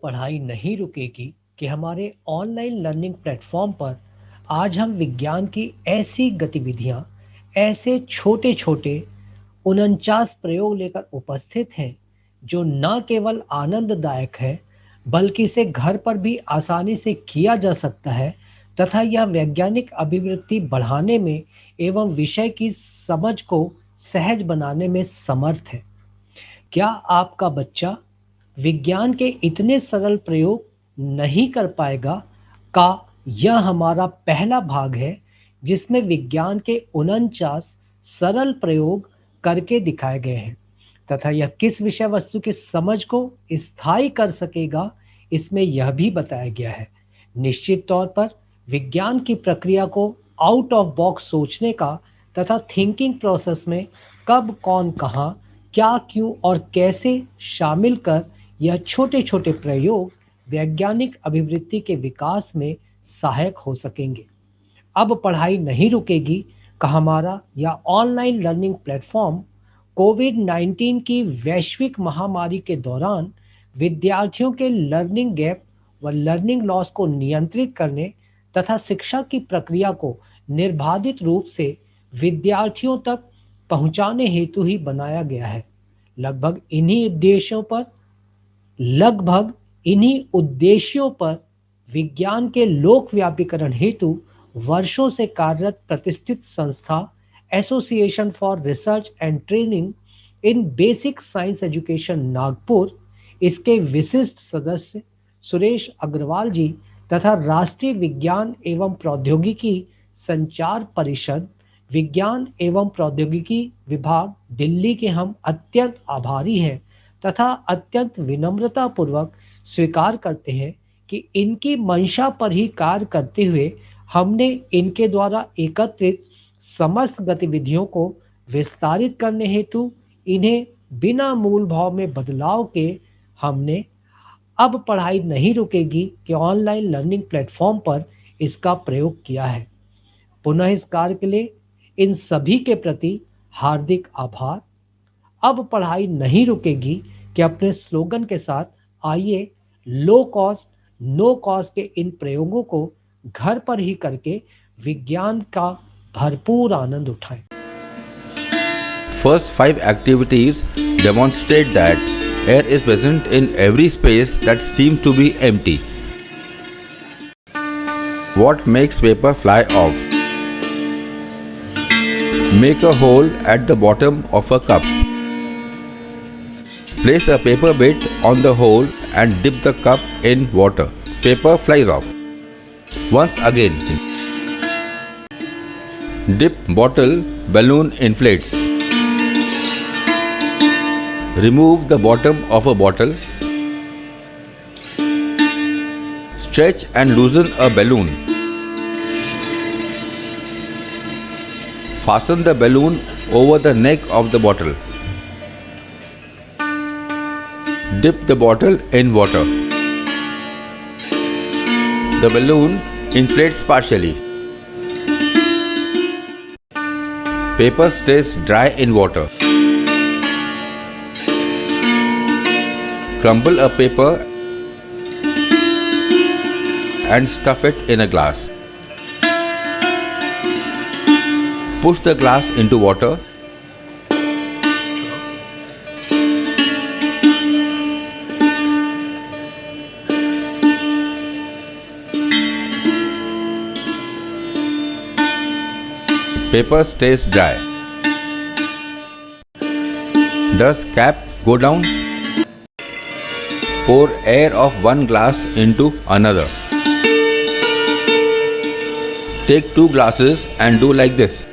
पढ़ाई नहीं रुकेगी कि हमारे ऑनलाइन लर्निंग प्लेटफॉर्म पर आज हम विज्ञान की ऐसी गतिविधियां, ऐसे छोटे छोटे 49 प्रयोग लेकर उपस्थित हैं जो न केवल आनंददायक है बल्कि इसे घर पर भी आसानी से किया जा सकता है तथा यह वैज्ञानिक अभिवृत्ति बढ़ाने में एवं विषय की समझ को सहज बनाने में समर्थ है। क्या आपका बच्चा विज्ञान के इतने सरल प्रयोग नहीं कर पाएगा का यह हमारा पहला भाग है जिसमें विज्ञान के 49 सरल प्रयोग करके दिखाए गए हैं तथा यह किस विषय वस्तु की समझ को स्थायी कर सकेगा इसमें यह भी बताया गया है। निश्चित तौर पर विज्ञान की प्रक्रिया को आउट ऑफ बॉक्स सोचने का तथा थिंकिंग प्रोसेस में कब कौन कहाँ क्या क्यों और कैसे शामिल कर यह छोटे छोटे प्रयोग वैज्ञानिक अभिवृत्ति के विकास में सहायक हो सकेंगे। अब पढ़ाई नहीं रुकेगी का हमारा या ऑनलाइन लर्निंग प्लेटफॉर्म कोविड-19 की वैश्विक महामारी के दौरान विद्यार्थियों के लर्निंग गैप व लर्निंग लॉस को नियंत्रित करने तथा शिक्षा की प्रक्रिया को निर्बाधित रूप से विद्यार्थियों तक पहुंचाने हेतु ही बनाया गया है। लगभग इन्हीं उद्देश्यों पर विज्ञान के लोकव्यापीकरण हेतु वर्षों से कार्यरत प्रतिष्ठित संस्था association for research and training in basic science education Nagpur, इसके विशिष्ट सदस्य सुरेश अग्रवाल जी तथा राष्ट्रीय विज्ञान एवं प्रौद्योगिकी संचार परिषद विज्ञान एवं प्रौद्योगिकी विभाग दिल्ली के हम अत्यंत आभारी हैं तथा अत्यंत विनम्रतापूर्वक स्वीकार करते हैं कि इनकी मंशा पर ही कार्य करते हुए हमने इनके द्वारा एकत्रित समस्त गतिविधियों को विस्तारित करने हेतु इन्हें बिना मूल भाव में बदलाव के हमने अब पढ़ाई नहीं रुकेगी कि ऑनलाइन लर्निंग प्लेटफॉर्म पर इसका प्रयोग किया है। पुनः इस कार्य के लिए इन सभी के प्रति हार्दिक आभार। अब पढ़ाई नहीं रुकेगी कि अपने स्लोगन के साथ आइए लो कॉस्ट नो कॉस्ट के इन प्रयोगों को घर पर ही करके विज्ञान का भरपूर आनंद उठाएं। First 5 activities demonstrate that air is present in every space that seems to be empty. What makes paper fly off? Make a hole at the bottom of a cup. Place a paper bit on the hole and dip the cup in water. Paper flies off. Once again. Dip bottle, balloon inflates. Remove the bottom of a bottle. Stretch and loosen a balloon. Fasten the balloon over the neck of the bottle. Dip the bottle in water. The balloon inflates partially. Paper stays dry in water. Crumble a paper and stuff it in a glass. Push the glass into water. Paper stays dry. Does cap go down? Pour air of one glass into another. Take 2 glasses and do like this.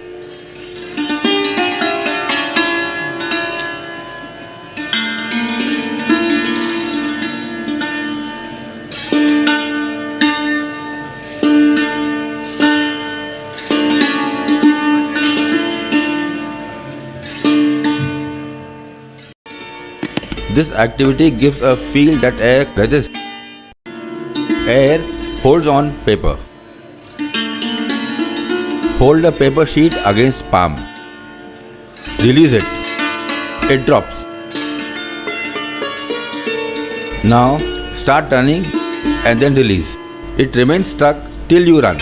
This activity gives a feel that air resists. Air holds on paper. Hold a paper sheet against palm. Release it. It drops. Now Start running and then release. It remains stuck till you run.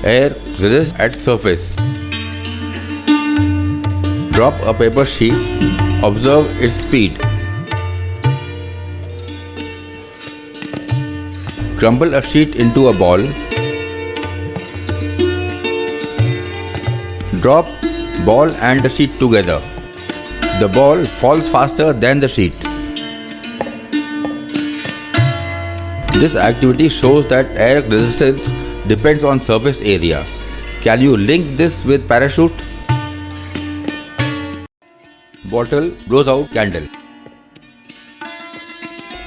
Air resists at surface. Drop a paper sheet. Observe its speed. Crumble a sheet into a ball. Drop ball and the sheet together. The ball falls faster than the sheet. This activity shows that air resistance depends on surface area. Can you link this with parachute? Bottle blows out candle.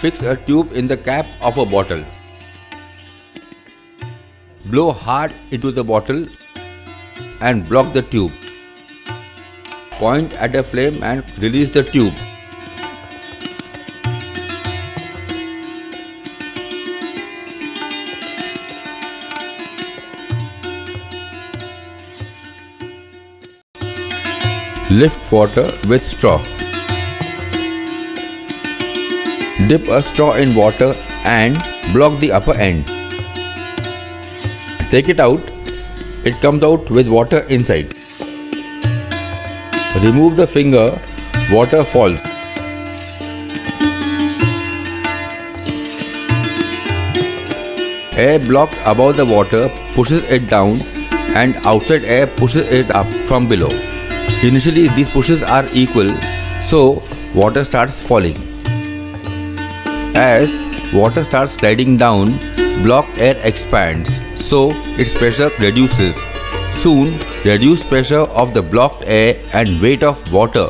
Fix a tube in the cap of a bottle. Blow hard into the bottle and block the tube. Point at a flame and release the tube. Lift water with straw. Dip a straw in water and block the upper end. Take it out. It comes out with water inside. Remove the finger. Water falls. Air blocked above the water pushes it down and outside air pushes it up from below. Initially these pushes are equal, so water starts falling. As water starts sliding down, blocked air expands, so its pressure reduces. Soon, reduced pressure of the blocked air and weight of water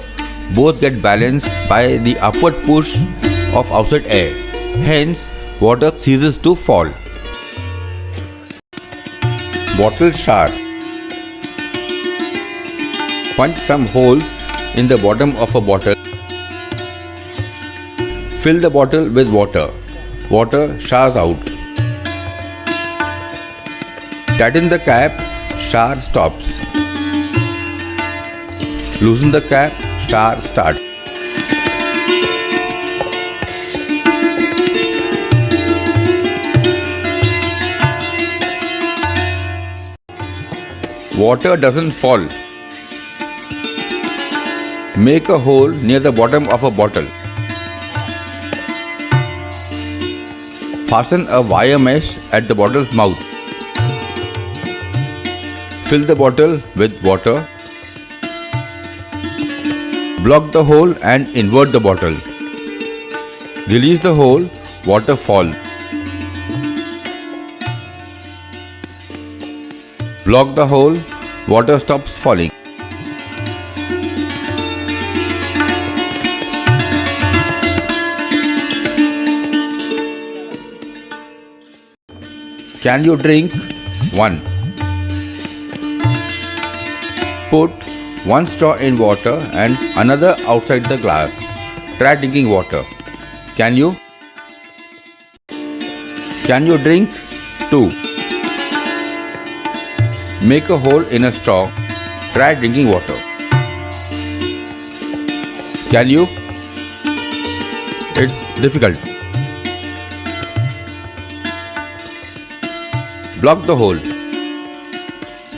both get balanced by the upward push of outside air. Hence, water ceases to fall. Bottle shower. Punch some holes in the bottom of a bottle. Fill the bottle with water. Water showers out. Tighten the cap. Shower stops. Loosen the cap. Shower starts. Water doesn't fall. Make a hole near the bottom of a bottle. Fasten a wire mesh at the bottle's mouth. Fill the bottle with water. Block the hole and invert the bottle. Release the hole, water falls. Block the hole, water stops falling. Can you drink? 1. Put one straw in water and another outside the glass. Try drinking water. Can you? Can you drink? 2. Make a hole in a straw. Try drinking water. Can you? It's difficult. Block the hole.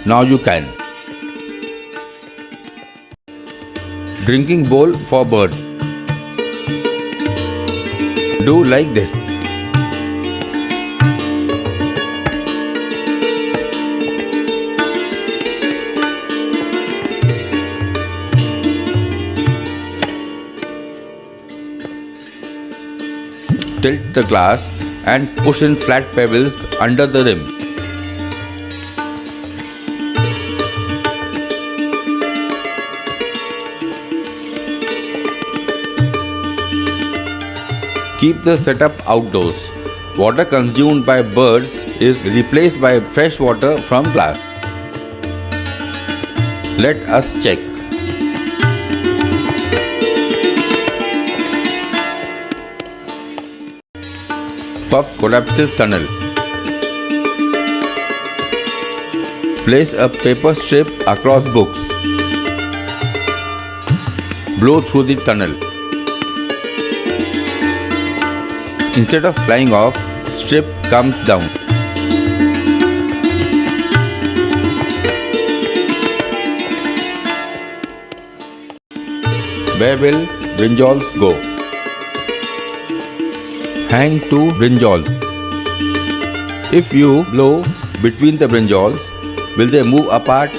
Now you can. Drinking bowl for birds. Do like this. Tilt the glass and push in flat pebbles under the rim. Keep the setup outdoors. Water consumed by birds is replaced by fresh water from glass. Let us check. Puff collapses tunnel. Place a paper strip across books. Blow through the tunnel. Instead of flying off, strip comes down. Where will brinjals go? Hang two brinjals. If you blow between the brinjals, will they move apart,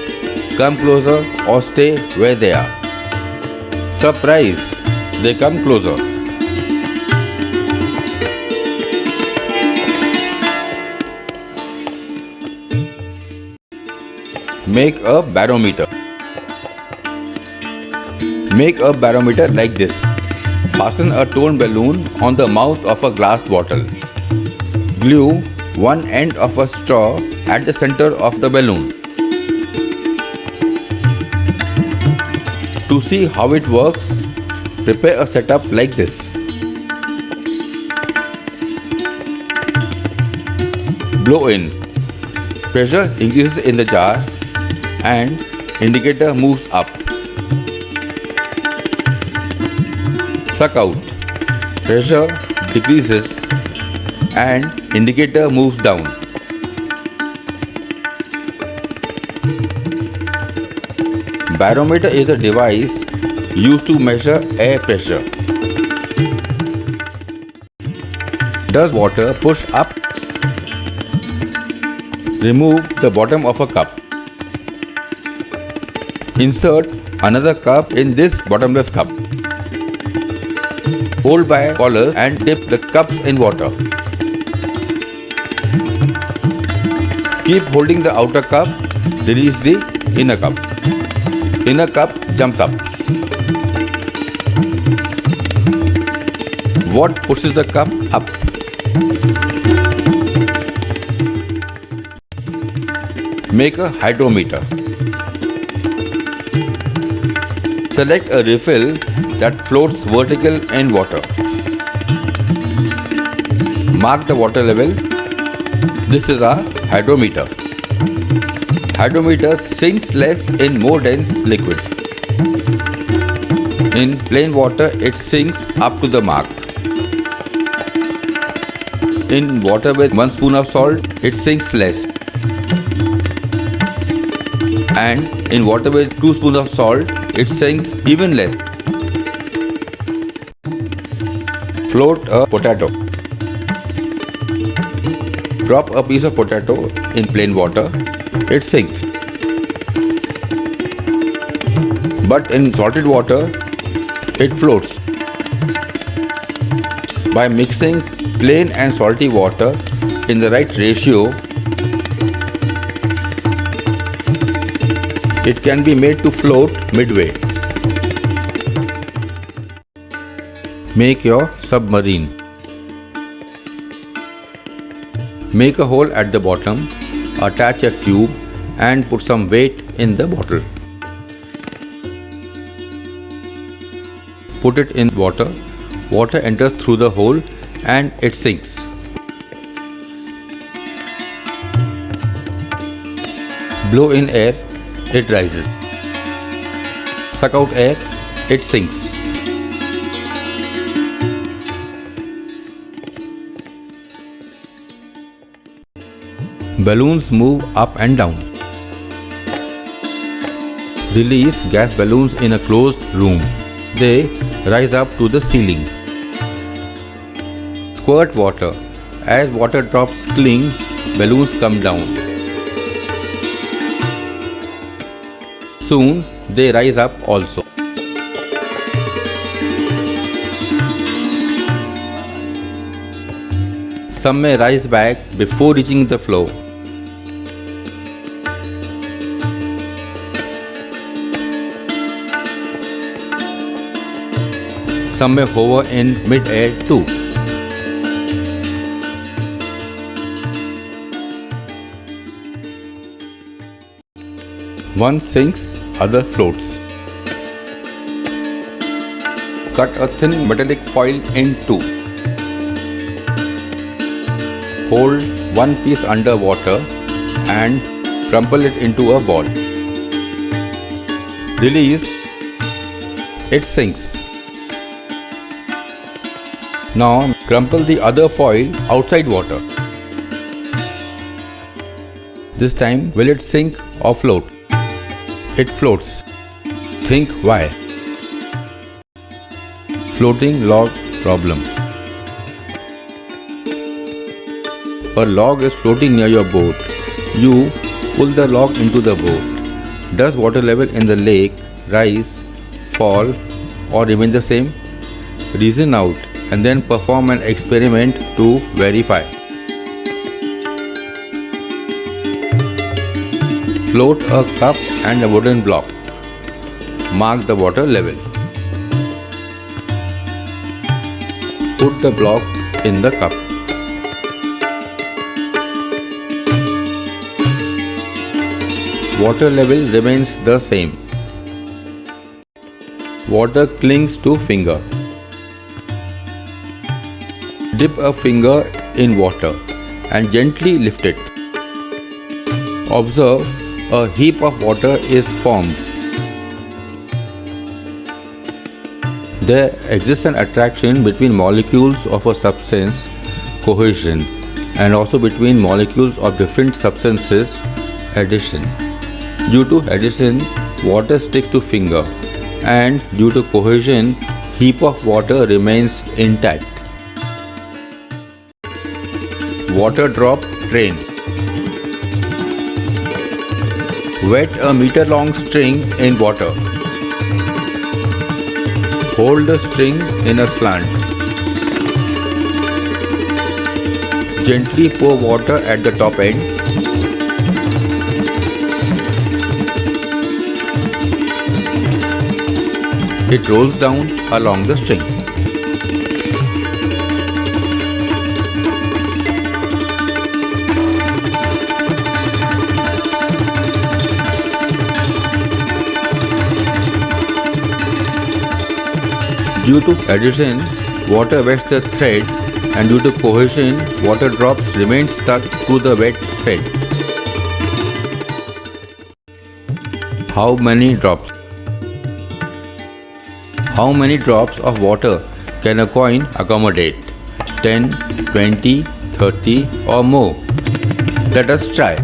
come closer, or stay where they are? Surprise! They come closer. Make a barometer. Make a barometer like this. Fasten a toned balloon on the mouth of a glass bottle. Glue one end of a straw at the center of the balloon. To see how it works, prepare a setup like this. Blow in. Pressure increases in the jar and indicator moves up. Suck out. Pressure decreases and indicator moves down. Barometer is a device used to measure air pressure. Does water push up? Remove the bottom of a cup. Insert another cup in this bottomless cup. Hold by collar and dip the cups in water. Keep holding the outer cup, release the inner cup. Inner cup jumps up. What pushes the cup up? Make a hydrometer. Select a refill that floats vertical in water. Mark the water level. This is our hydrometer. Hydrometer sinks less in more dense liquids. In plain water, it sinks up to the mark. In water with 1 spoon of salt, it sinks less. And in water with 2 spoons of salt, it sinks even less. Float a potato. Drop a piece of potato in plain water, it sinks. But in salted water, it floats. By mixing plain and salty water in the right ratio, it can be made to float midway. Make your submarine. Make a hole at the bottom, attach a tube and put some weight in the bottle. Put it in water. Water enters through the hole and it sinks. Blow in air, it rises. Suck out air, it sinks. Balloons move up and down. Release gas balloons in a closed room. They rise up to the ceiling. Squirt water. As water drops cling, balloons come down. Soon they rise up also. Some may rise back before reaching the floor. Some may hover in mid-air too. One sinks, other floats. Cut a thin metallic foil in two. Hold one piece under water and crumple it into a ball. Release, it sinks. Now crumple the other foil outside water. This time, will it sink or float? It floats. Think why? Floating log problem. A log is floating near your boat. You pull the log into the boat. Does water level in the lake rise, fall, or remain the same? Reason out and then perform an experiment to verify. Float a cup and a wooden block. Mark the water level. Put the block in the cup. Water level remains the same. Water clings to finger. Dip a finger in water and gently lift it. Observe, a heap of water is formed. There exists an attraction between molecules of a substance, cohesion, and also between molecules of different substances, addition. Due to addition, water sticks to finger, and due to cohesion, heap of water remains intact. Water drop train. Wet a meter-long string in water. Hold the string in a slant. Gently pour water at the top end. It rolls down along the string. Due to addition, water wets the thread, and due to cohesion, water drops remain stuck to the wet thread. How many drops? How many drops of water can a coin accommodate? 10, 20, 30 or more? Let us try.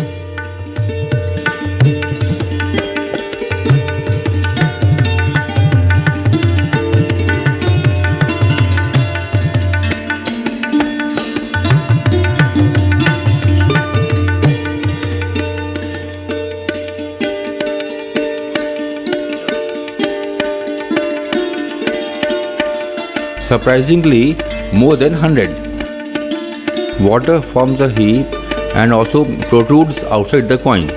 Surprisingly, more than 100. Water forms a heap and also protrudes outside the coin.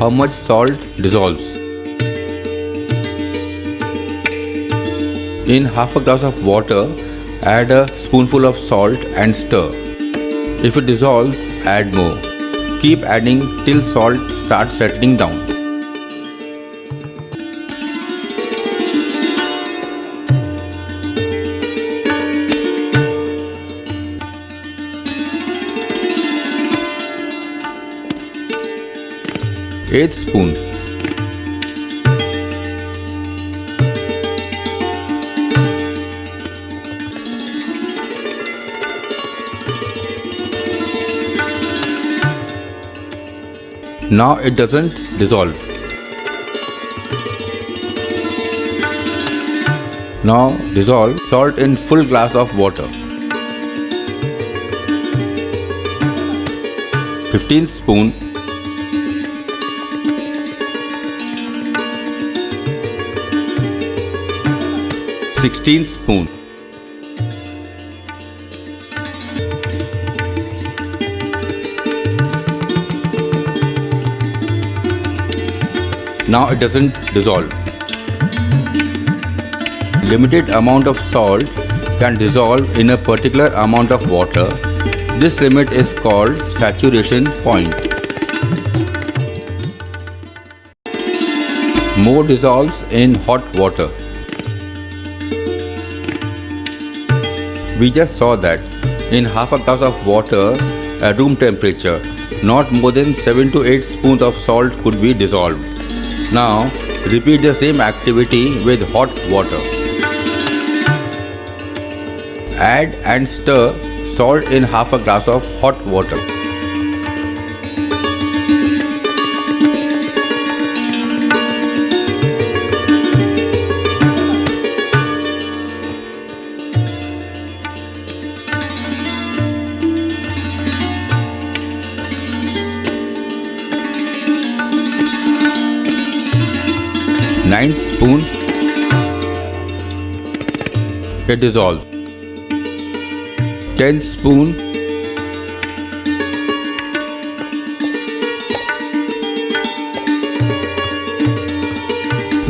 How much salt dissolves? In half a glass of water, add a spoonful of salt and stir. If it dissolves, add more. Keep adding till salt starts settling down. Eighth spoon. Now it doesn't dissolve. Now dissolve salt in full glass of water. 15th spoon. Sixteenth spoon. Now it doesn't dissolve. Limited amount of salt can dissolve in a particular amount of water. This limit is called saturation point. More dissolves in hot water. We just saw that in half a glass of water at room temperature, not more than 7 to 8 spoons of salt could be dissolved. Now, repeat the same activity with hot water. Add and stir salt in half a glass of hot water. Nine spoon, it dissolves. 10 spoon,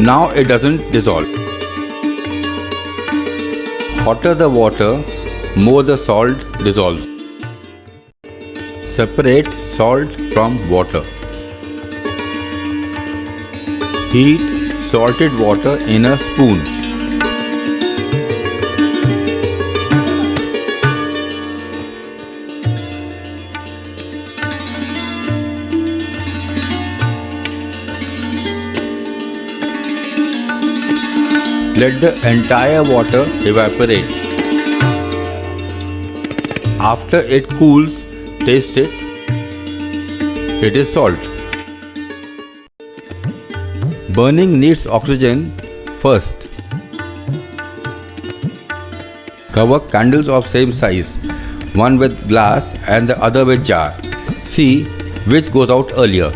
now it doesn't dissolve. Hotter the water, more the salt dissolves. Separate salt from water. Heat salted water in a spoon. Let the entire water evaporate. After it cools, taste it. It is salt. Burning needs oxygen first. Cover candles of same size, one with glass and the other with jar. See which goes out earlier.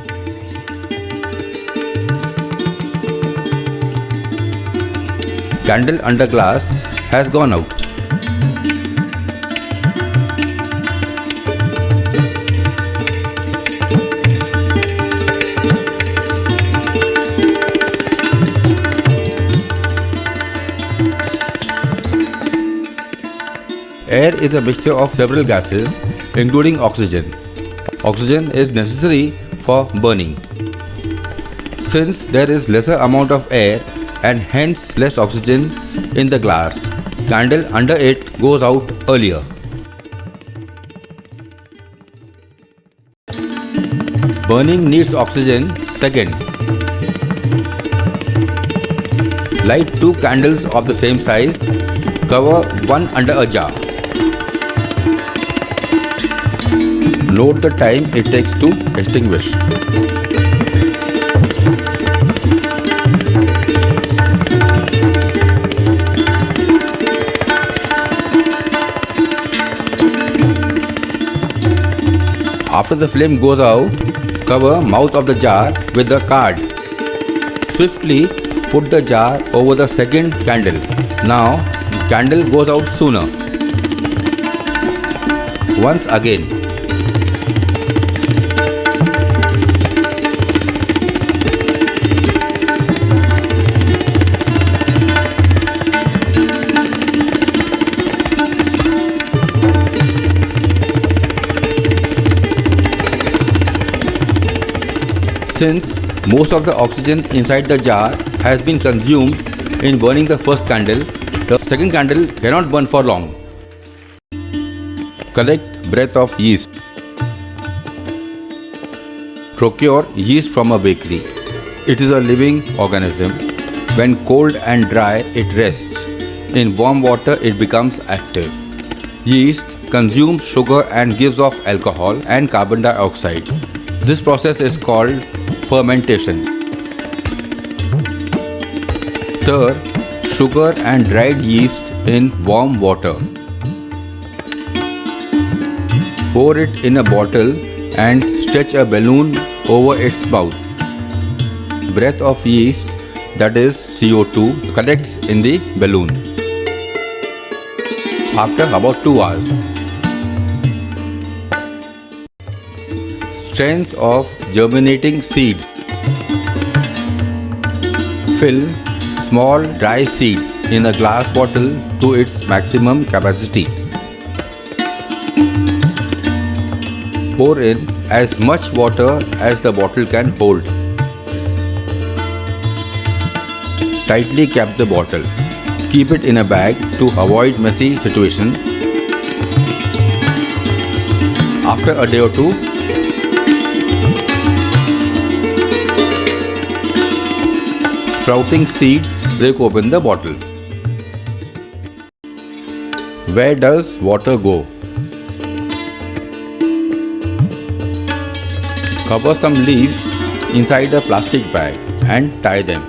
Candle under glass has gone out. Air is a mixture of several gases, including oxygen. Oxygen is necessary for burning. Since there is lesser amount of air and hence less oxygen in the glass, candle under it goes out earlier. Burning needs oxygen second. Light 2 candles of the same size. Cover one under a jar. Note the time it takes to extinguish. After the flame goes out, cover mouth of the jar with the card. Swiftly put the jar over the second candle. Now, candle goes out sooner. Once again. Since most of the oxygen inside the jar has been consumed in burning the first candle, the second candle cannot burn for long. Collect breath of yeast. Procure yeast from a bakery. It is a living organism. When cold and dry, it rests. In warm water, it becomes active. Yeast consumes sugar and gives off alcohol and carbon dioxide. This process is called fermentation. Stir sugar and dried yeast in warm water. Pour it in a bottle and stretch a balloon over its mouth. Breath of yeast, that is CO2, collects in the balloon. After about 2 hours. Strength of germinating seeds. Fill small dry seeds in a glass bottle to its maximum capacity. Pour in as much water as the bottle can hold. Tightly cap the bottle. Keep it in a bag to avoid messy situation. After a day or two, Sprouting seeds break open the bottle. Where does water go? Cover some leaves inside a plastic bag and tie them.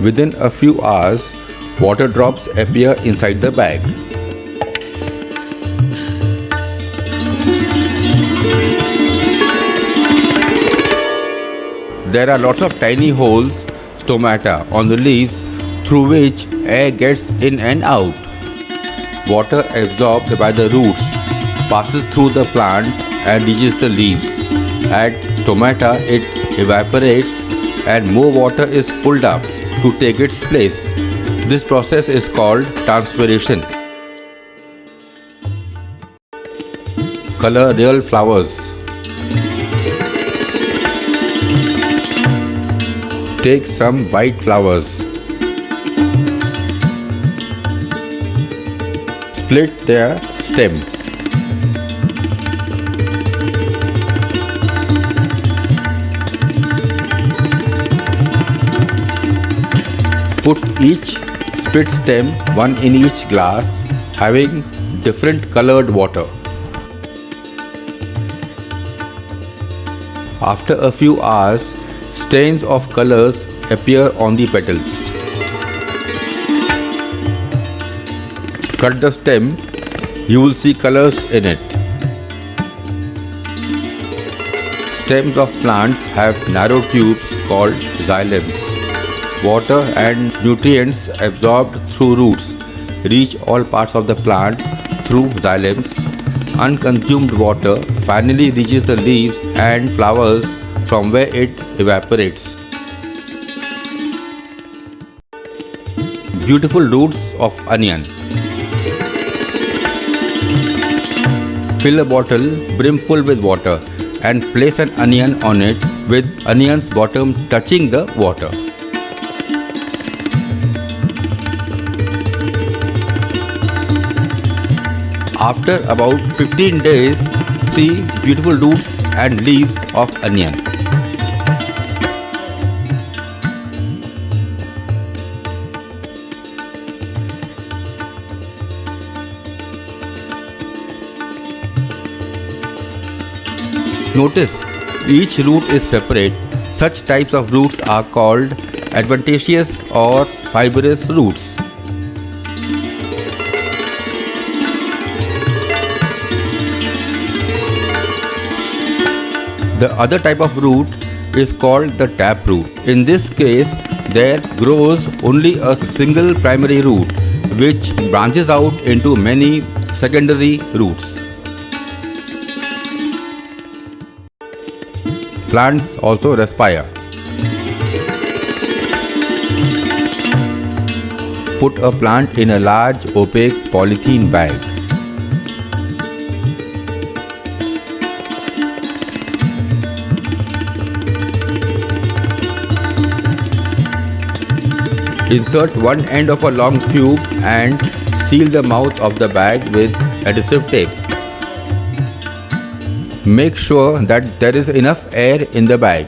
Within a few hours, water drops appear inside the bag. There are lots of tiny holes, stomata, on the leaves through which air gets in and out. Water absorbed by the roots passes through the plant and reaches the leaves. At stomata, it evaporates and more water is pulled up to take its place. This process is called transpiration. Color real flowers. Take some white flowers. Split their stem. Put each split stem one in each glass, having different colored water. After a few hours, stains of colors appear on the petals. Cut the stem, you will see colors in it. Stems of plants have narrow tubes called xylems. Water and nutrients absorbed through roots reach all parts of the plant through xylems. Unconsumed water finally reaches the leaves and flowers from where it evaporates. Beautiful roots of onion. Fill a bottle brimful with water and place an onion on it with onion's bottom touching the water. After about 15 days, see beautiful roots and leaves of onion. Notice, each root is separate. Such types of roots are called adventitious or fibrous roots. The other type of root is called the taproot. In this case, there grows only a single primary root which branches out into many secondary roots. Plants also respire. Put a plant in a large opaque polythene bag. Insert one end of a long tube and seal the mouth of the bag with adhesive tape. Make sure that there is enough air in the bag.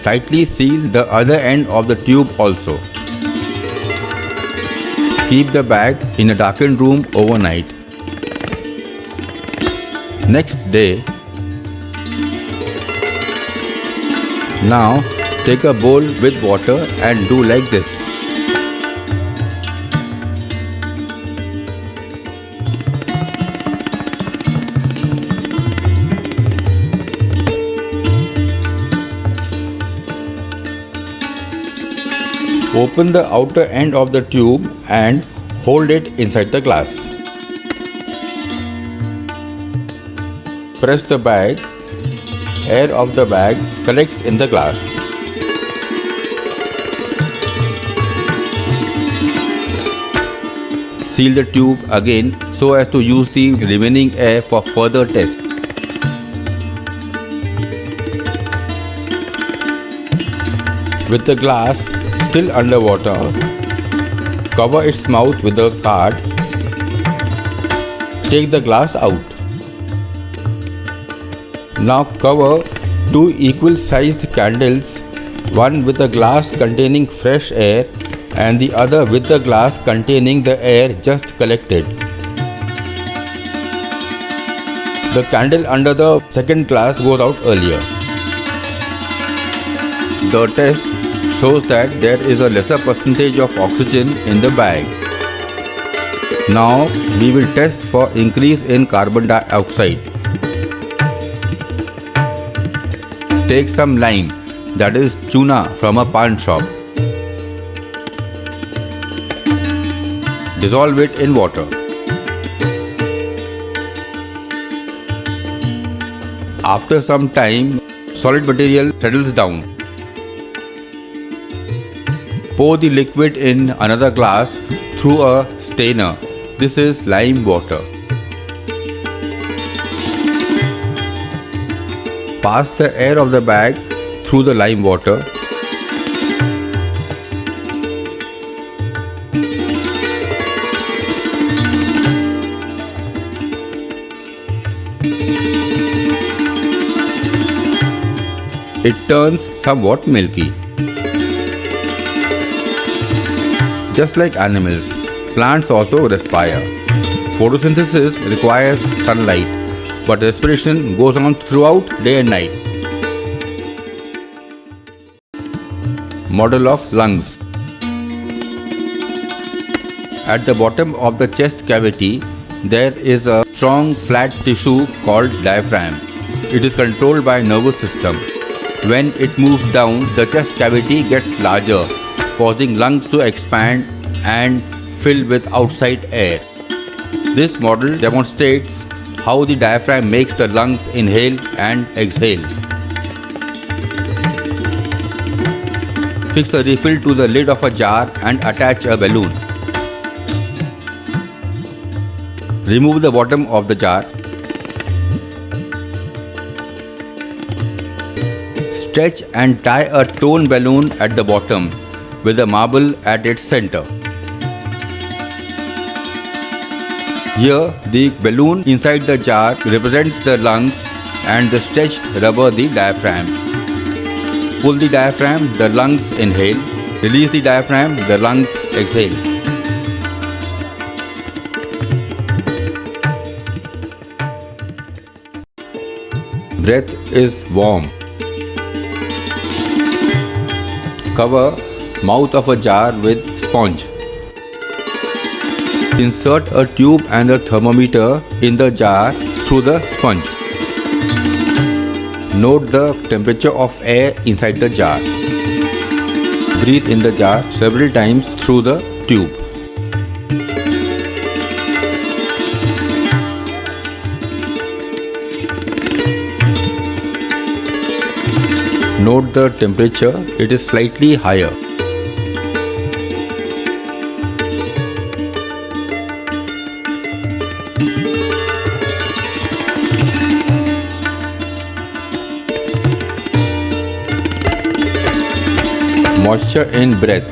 Tightly seal the other end of the tube also. Keep the bag in a darkened room overnight. Next day, now take a bowl with water and do like this. Open the outer end of the tube and hold it inside the glass. Press the bag. Air of the bag collects in the glass. Seal the tube again so as to use the remaining air for further test. With the glass still underwater, cover its mouth with a card. Take the glass out. Now cover two equal sized candles, one with a glass containing fresh air and the other with the glass containing the air just collected. The candle under the second glass goes out earlier. The test shows that there is a lesser percentage of oxygen in the bag. Now we will test for increase in carbon dioxide. Take some lime, that is tuna from a pawn shop. Dissolve it in water. After some time, solid material settles down. Pour the liquid in another glass through a strainer. This is lime water. Pass the air of the bag through the lime water. It turns somewhat milky. Just like animals, plants also respire. Photosynthesis requires sunlight, but respiration goes on throughout day and night. Model of lungs. At the bottom of the chest cavity, there is a strong flat tissue called diaphragm. It is controlled by nervous system. When it moves down, the chest cavity gets larger, causing lungs to expand and fill with outside air. This model demonstrates how the diaphragm makes the lungs inhale and exhale. Fix a refill to the lid of a jar and attach a balloon. Remove the bottom of the jar. Stretch and tie a tone balloon at the bottom with a marble at its center. Here, the balloon inside the jar represents the lungs and the stretched rubber the diaphragm. Pull the diaphragm, the lungs inhale. Release the diaphragm, the lungs exhale. Breath is warm. Cover mouth of a jar with sponge. Insert a tube and a thermometer in the jar through the sponge. Note the temperature of air inside the jar. Breathe in the jar several times through the tube. Note the temperature, it is slightly higher. Moisture in breath.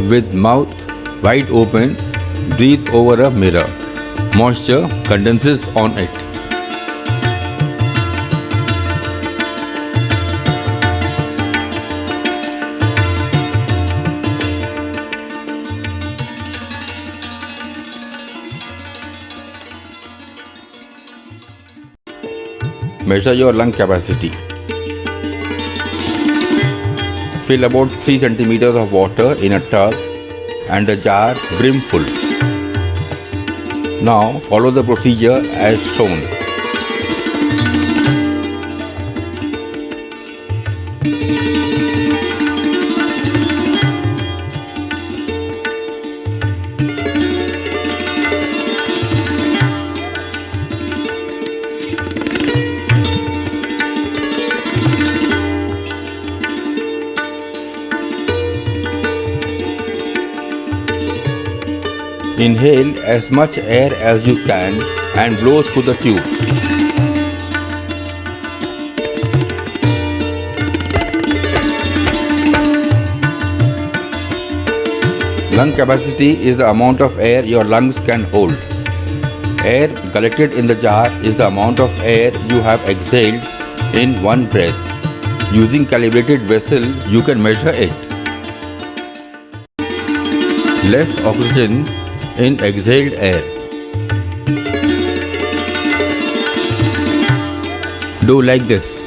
With mouth wide open, breathe over a mirror. Moisture condenses on it. Measure your lung capacity. Fill about 3 centimeters of water in a tub and the jar brim full. Now follow the procedure as shown. Inhale as much air as you can and blow through the tube. Lung capacity is the amount of air your lungs can hold. Air collected in the jar is the amount of air you have exhaled in one breath. Using calibrated vessel, you can measure it. Less oxygen in exhaled air. Do like this.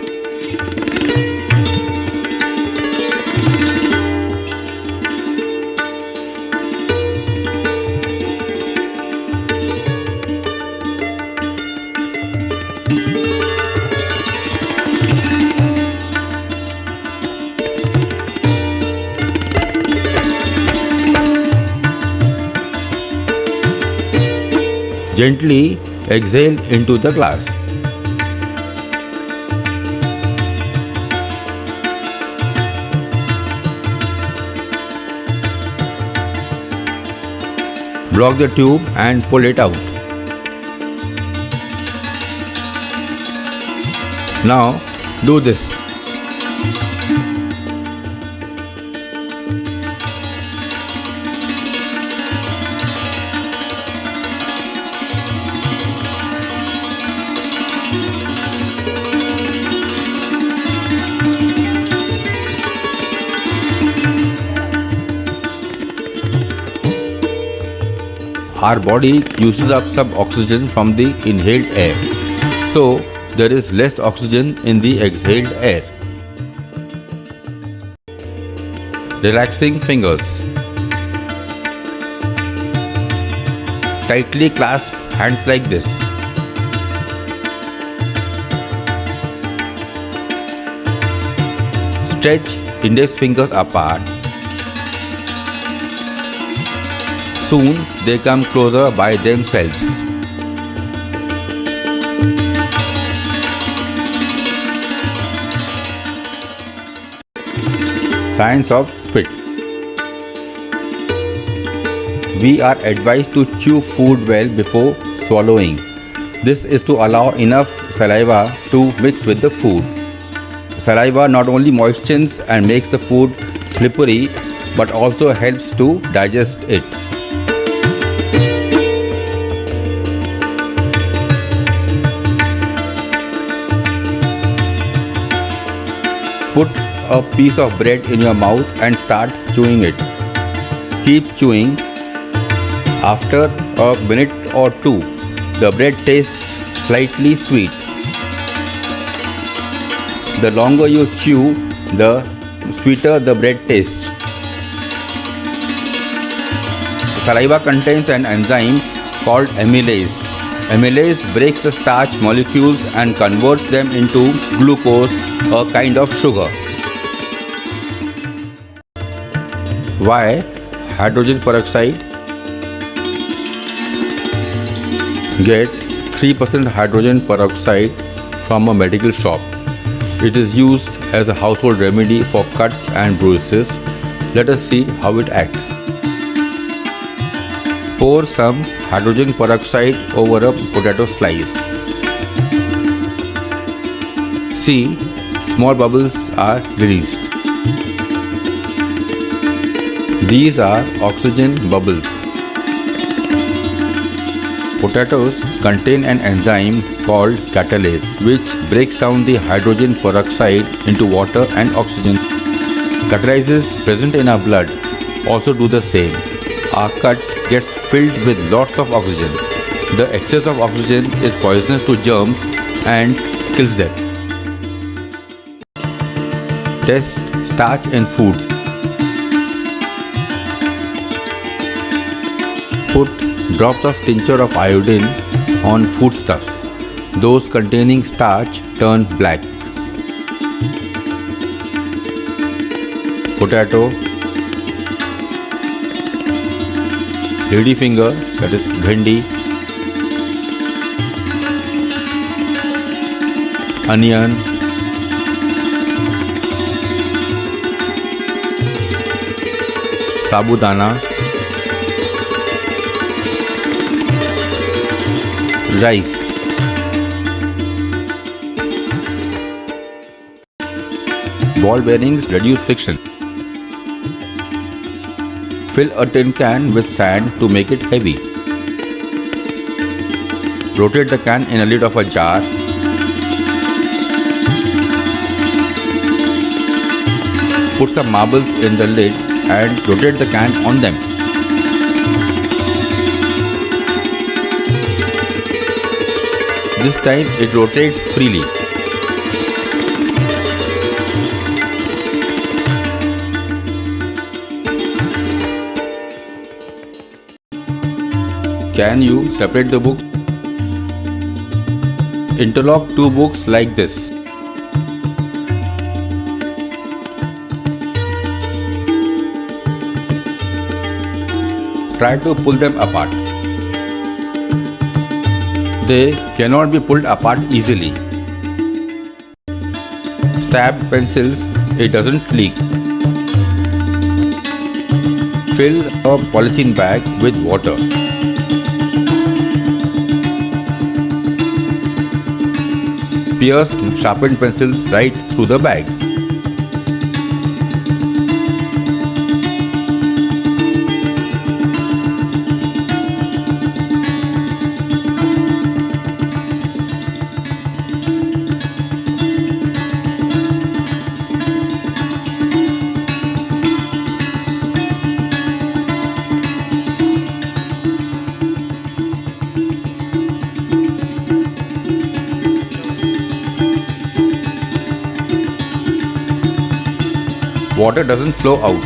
Gently exhale into the glass. Block the tube and pull it out. Now do this. Our body uses up some oxygen from the inhaled air, so there is less oxygen in the exhaled air. Relaxing fingers. Tightly clasp hands like this. Stretch index fingers apart. Soon they come closer by themselves. Signs of spit. We are advised to chew food well before swallowing. This is to allow enough saliva to mix with the food. Saliva not only moistens and makes the food slippery, but also helps to digest it. Put a piece of bread in your mouth and start chewing it. Keep chewing. After a minute or two, the bread tastes slightly sweet. The longer you chew, the sweeter the bread tastes. Saliva contains an enzyme called amylase. Amylase breaks the starch molecules and converts them into glucose, a kind of sugar. Why hydrogen peroxide? Get 3% hydrogen peroxide from a medical shop. It is used as a household remedy for cuts and bruises. Let us see how it acts. Pour some hydrogen peroxide over a potato slice. See, small bubbles are released. These are oxygen bubbles. Potatoes contain an enzyme called catalase, which breaks down the hydrogen peroxide into water and oxygen. Catalases present in our blood also do the same. Our cut gets filled with lots of oxygen. The excess of oxygen is poisonous to germs and kills them. Test starch in foods. Put drops of tincture of iodine on foodstuffs. Those containing starch turn black. Potato, lady finger, that is bhendi, onion, sabudana, rice. Ball bearings reduce friction. Fill a tin can with sand to make it heavy. Rotate the can in a lid of a jar. Put some marbles in the lid and rotate the can on them. This time it rotates freely. Can you separate the books? Interlock two books like this. Try to pull them apart. They cannot be pulled apart easily. Stabbed pencils, it doesn't leak. Fill a polythene bag with water. Pierce sharpened pencils right through the bag. Water doesn't flow out.